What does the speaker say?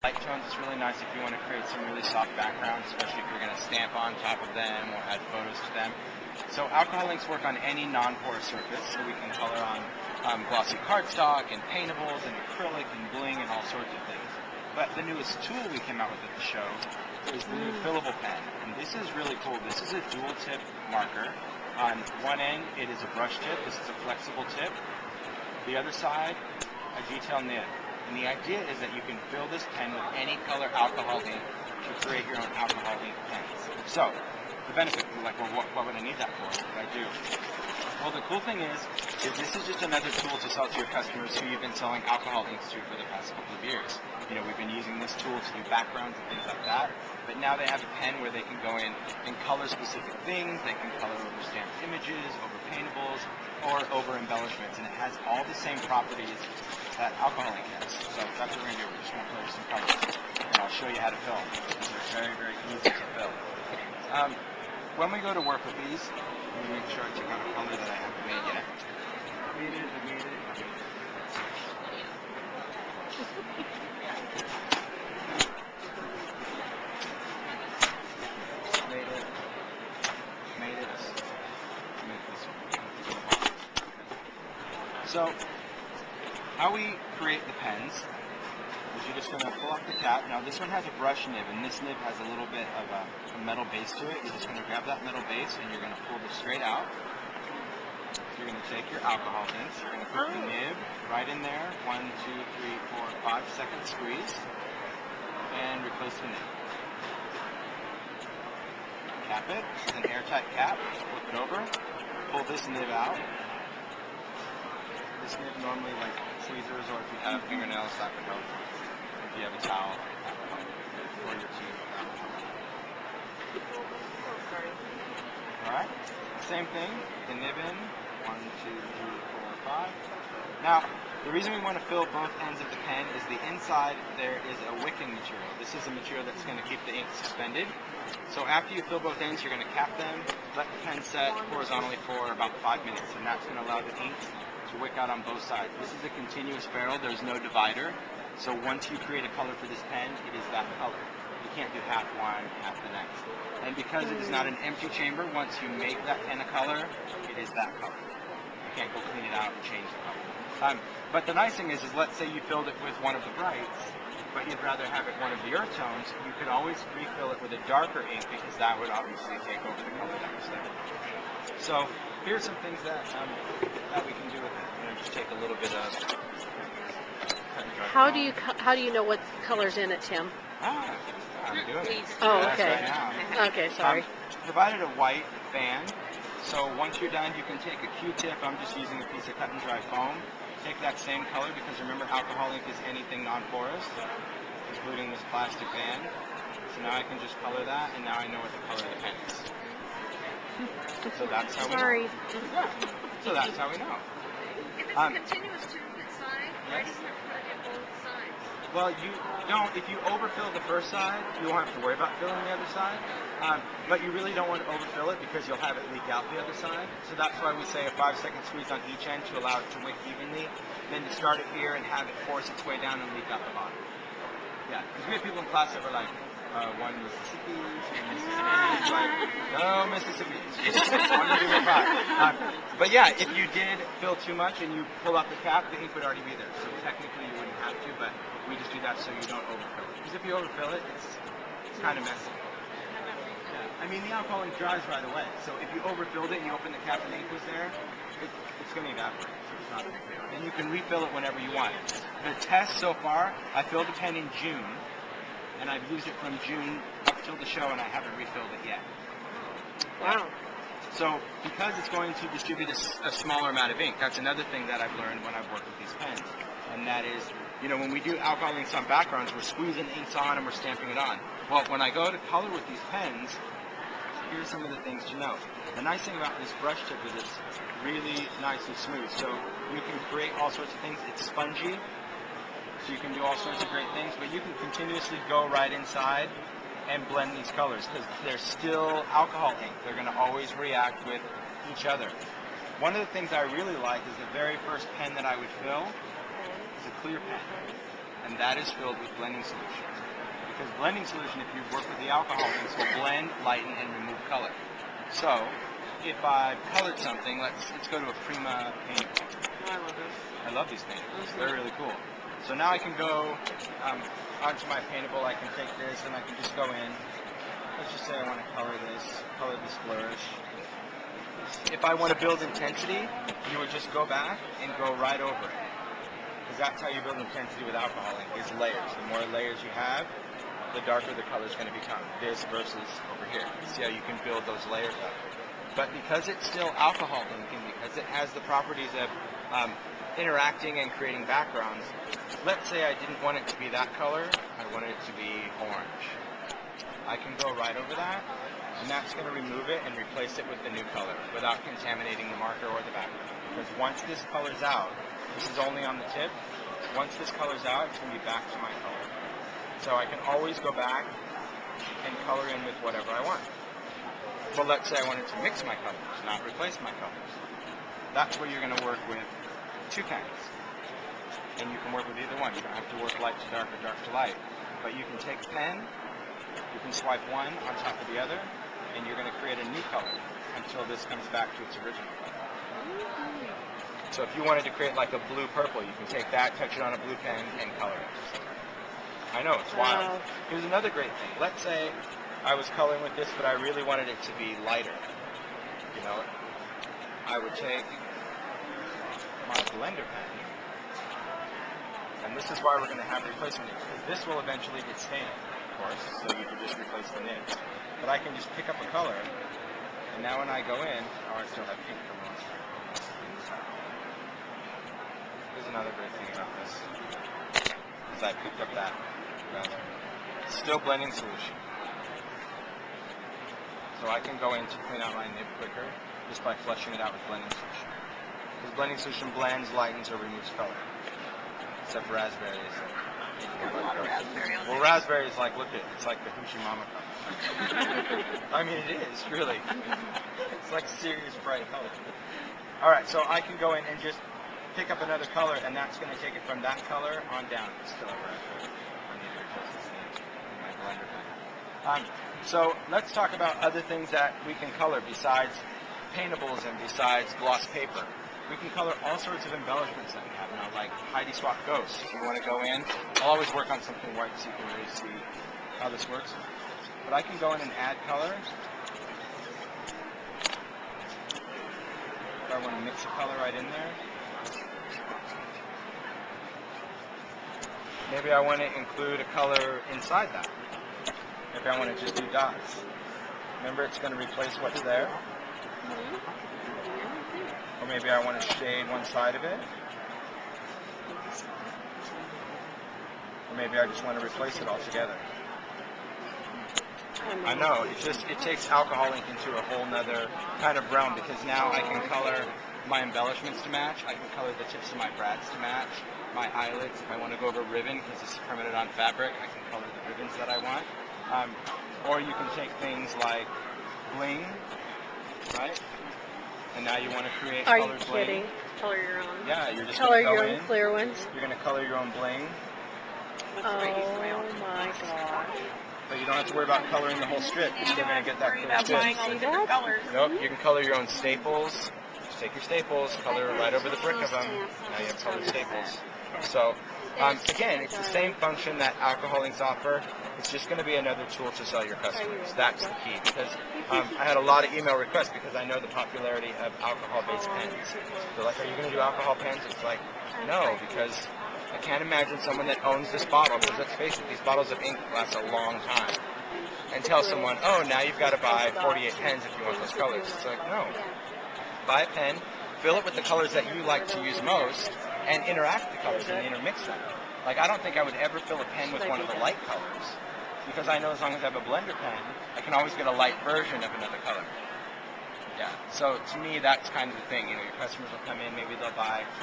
Light tones is really nice if you want to create some really soft backgrounds, especially if you're going to stamp on top of them or add photos to them. So alcohol inks work on any non-porous surface, so we can color on glossy cardstock and paintables and acrylic and bling and all sorts of things. But the newest tool we came out with at the show is the new fillable pen. And this is really cool. This is a dual tip marker. On one end, it is a brush tip. This is a flexible tip. The other side, a detail nib. And the idea is that you can fill this pen with any color alcohol ink to create your own alcohol ink pens. So, the benefit, you're like, well, what would I need that for? What would I do? Well, the cool thing is this is just another tool to sell to your customers who you've been selling alcohol inks to for the past couple of years. You know, we've been using this tool to do backgrounds and things like that, but now they have a pen where they can go in and color specific things. They can color over stamped images, over paintables, or over embellishments, and it has all the same properties that alcohol ink has. So that's what we're going to do. We're just going to color some colors, and I'll show you how to fill. These are very, very easy to fill. When we go to work with these, let me make sure I took out a color that I haven't made yet. I made it. So, how we create the pens is you're just going to pull off the cap. Now this one has a brush nib, and this nib has a little bit of a metal base to it. You're just going to grab that metal base and you're going to pull this straight out. You're going to take your alcohol inks, you're going to put the nib right in there, 1, 2, 3, 4, 5-second squeeze, and replace the nib. Cap it, this is an airtight cap, flip it over, pull this nib out. This nib normally, like tweezers, or if you have fingernails, that would help. If you have a towel, that would help. Or your teeth, that would help. Alright, same thing, the nib in, 1, 2, 3, 4, 5. Now, the reason we want to fill both ends of the pen is the inside there is a wicking material. This is a material that's going to keep the ink suspended. So after you fill both ends, you're going to cap them, let the pen set horizontally for about 5 minutes, and that's going to allow the ink to wick out on both sides. This is a continuous barrel, there's no divider, so once you create a color for this pen, it is that color. You can't do half one, half the next. And because it is not an empty chamber, once you make that pen a color, it is that color. You can't go clean it out and change the color. But the nice thing is let's say you filled it with one of the brights, but you'd rather have it one of the earth tones, you could always refill it with a darker ink because that would obviously take over the color that was there. So here's some things that we can do with it. You know, just take a little bit of How do you know what color's in it, Tim? I'm doing it. Oh, Yes, okay. right now. Okay, sorry. Provided a white band, so once you're done, you can take a Q-tip. I'm just using a piece of cut and dry foam. Take that same color because remember, alcohol ink is anything non-porous, including this plastic band. So now I can just color that, and now I know what the color of the pen is. So that's how we know. Yeah. So that's how we know. If it's a continuous tube inside, why doesn't it put it in both sides? Well, you don't. If you overfill the first side, you won't have to worry about filling the other side. But you really don't want to overfill it because you'll have it leak out the other side. So that's why we say a 5-second squeeze on each end to allow it to wick evenly. Then to start it here and have it force its way down and leak out the bottom. Yeah, because we have people in class that were like, one Mississippi, two Mississippi, like, no Mississippi. One to 5. But yeah, if you did fill too much and you pull out the cap, the ink would already be there. So technically you wouldn't have to, but we just do that so you don't overfill it. Because if you overfill it, it's kind of messy. Yeah. I mean, the alcohol ink dries right away. So if you overfilled it and you open the cap and the ink was there, it's going to evaporate. So it's not a big deal. And you can refill it whenever you want. The test so far, I filled the pen in June, and I've used it from June up till the show, and I haven't refilled it yet. Wow. So because it's going to distribute a smaller amount of ink, that's another thing that I've learned when I've worked with these pens. And that is, you know, when we do alcohol inks on backgrounds, we're squeezing inks on and we're stamping it on. Well, when I go to color with these pens, here's some of the things to know. The nice thing about this brush tip is it's really nice and smooth. So you can create all sorts of things. It's spongy, so you can do all sorts of great things, but you can continuously go right inside and blend these colors because they're still alcohol ink. They're going to always react with each other. One of the things I really like is the very first pen that I would fill is a clear pen, and that is filled with blending solution. Because blending solution, if you work with the alcohol inks, will blend, lighten, and remove color. So, if I've colored something, let's go to a Prima paintable. Oh, I love those. I love these paintables. They're really cool. So now I can go onto my paintable. I can take this and I can just go in. Let's just say I want to color this flourish. If I want to build intensity, you would just go back and go right over it. Because that's how you build intensity with alcohol ink, is layers. The more layers you have, the darker the color is going to become. This versus over here. See how you can build those layers up. But because it's still alcohol ink and because it has the properties of interacting and creating backgrounds, let's say I didn't want it to be that color, I wanted it to be orange. I can go right over that, and that's going to remove it and replace it with the new color without contaminating the marker or the background. Because once this color's out, this is only on the tip, once this color's out, it's going to be back to my color. So I can always go back and color in with whatever I want. But let's say I wanted to mix my colors, not replace my colors. That's where you're going to work with two pens. And you can work with either one. You don't have to work light to dark or dark to light. But you can take a pen, you can swipe one on top of the other, and you're going to create a new color until this comes back to its original color. So if you wanted to create like a blue-purple, you can take that, touch it on a blue pen, and color it. I know, it's wild. Wow. Here's another great thing. Let's say I was coloring with this, but I really wanted it to be lighter. You know, I would take my blender pen, and this is why we're going to have replacement nibs, because this will eventually get stained, of course, so you can just replace the nibs. But I can just pick up a color, and now when I go in, oh, I still have pink from last time. Here's another great thing about this, is I picked up that raspberry. Still blending solution. So I can go in to clean out my nib quicker just by flushing it out with blending solution. Because blending solution blends, lightens, or removes color. Except for raspberries. Well, raspberry is like, look at it, it's like the Hoochie Mama color. I mean, it is, really. It's like serious bright color. Alright, so I can go in and just pick up another color, and that's going to take it from that color on down. It's still a raspberry. I need to replace this in my blender pen. So let's talk about other things that we can color besides paintables and besides gloss paper. We can color all sorts of embellishments that we have now, like Heidi Swap Ghost. If you want to go in, I'll always work on something white so you can really see how this works. But I can go in and add color. If I want to mix a color right in there. Maybe I want to include a color inside that. Maybe I want to just do dots. Remember, it's going to replace what's there. Or maybe I want to shade one side of it. Or maybe I just want to replace it altogether. I know, it takes alcohol ink into a whole nother kind of realm, because now I can color my embellishments to match. I can color the tips of my brads to match. My eyelids, if I want to go over ribbon, because this is permanent on fabric, I can color the ribbons that I want. Or you can take things like bling, right? And now you want to create Are colored you bling. kidding? Color your own. Yeah, you're just Color going to go your in. own clear ones. You're going to color your own bling. Oh my gosh. But you don't have to worry about coloring the whole strip. You're still going to get that clear strip. all the different colors. Nope, you can color your own staples. Just take your staples, color right over the brick of them. Now you have colored staples. So, again, it's the same function that alcohol inks offer. It's just going to be another tool to sell your customers. That's the key. Because I had a lot of email requests because I know the popularity of alcohol-based pens. They're like, are you going to do alcohol pens? It's like, no, because I can't imagine someone that owns this bottle, because let's face it, these bottles of ink last a long time, and tell someone, oh, now you've got to buy 48 pens if you want those colors. It's like, no. Buy a pen, fill it with the colors that you like to use most, and interact the colors and intermix them. Like, I don't think I would ever fill a pen with one of the light colors, because I know as long as I have a blender pen, I can always get a light version of another color. Yeah, so to me, that's kind of the thing. You know, your customers will come in, maybe they'll buy